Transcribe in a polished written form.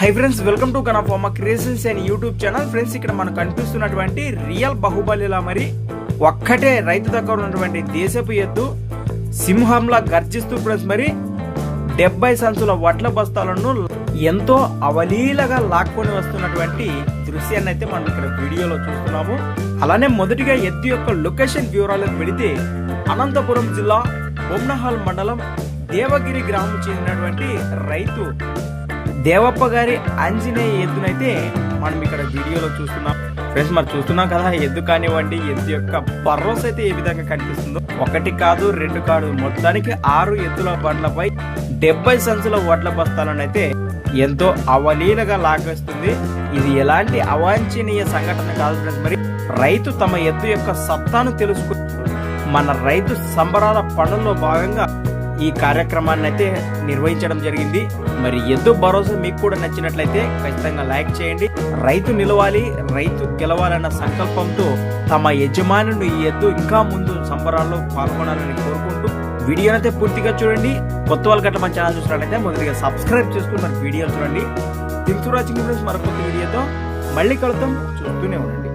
High friends, welcome to Ganapharma creations and YouTube channel. Friends, ఇక్కడ మనకు కనిపిస్తున్నటువంటి రియల్ బాహుబలిలా మరి ఒక్కటే రైతు దగ్గర ఉన్నటువంటి దేశపు ఎద్దు సింహంలా గర్జిస్తూ ఫ్రెండ్స్ మరి 70 సంచుల వడ్ల బస్తాలను ఎంతో అవలీలగా లాక్కొని వస్తున్నటువంటి దృశ్యాన్ని అయితే మనం ఇక్కడ వీడియోలో చూస్తున్నాము. అలానే మొదటిగా ఎద్దు యొక్క లొకేషన్ వివరాలకు వెళితే అనంతపురం జిల్లా బొమ్నహాల్ మండలం దేవగిరి గ్రామం చెందినటువంటి రైతు దేవప్ప గారి ఆంజనేయ ఎద్దునైతే మనం ఇక్కడ వీడియోలో చూస్తున్నాం. ఫ్రెండ్స్, మరి చూస్తున్నాం కదా, ఎద్దు కానివ్వండి, ఎద్దు యొక్క భరోసా అయితే ఏ విధంగా కనిపిస్తుందో. 1 కాదు 2 కాదు, మొత్తానికి 6 ఎద్దుల బండ్లపై 70 సంచుల వడ్ల బస్తాలను అయితే ఎంతో అవలీలగా లాగేస్తుంది. ఇది ఎలాంటి అవాంఛనీయ సంఘటన కాదు ఫ్రెండ్స్. మరి రైతు తమ ఎద్దు యొక్క సత్తాను తెలుసుకుని మన రైతు సంబరాల పనుల్లో భాగంగా ఈ కార్యక్రమాన్ని అయితే నిర్వహించడం జరిగింది. మరి ఎద్దు భరోసా మీకు కూడా నచ్చినట్లయితే ఖచ్చితంగా లైక్ చేయండి. రైతు నిలవాలి, రైతు గెలవాలన్న సంకల్పంతో తమ యజమానుని ఈ ఎద్దు ఇంకా ముందు సంబరాల్లో పాల్గొనాలని కోరుకుంటూ వీడియోనైతే పూర్తిగా చూడండి. కొత్త వాళ్ళు గట్ల మన ఛానల్ చూసినట్లయితే మొదటిగా సబ్స్క్రైబ్ చేసుకుని మన వీడియోలు చూడండి. Thanks for watching friends. మరొక వీడియోతో మళ్ళీ కలుద్దాం, చూస్తూనే ఉండండి.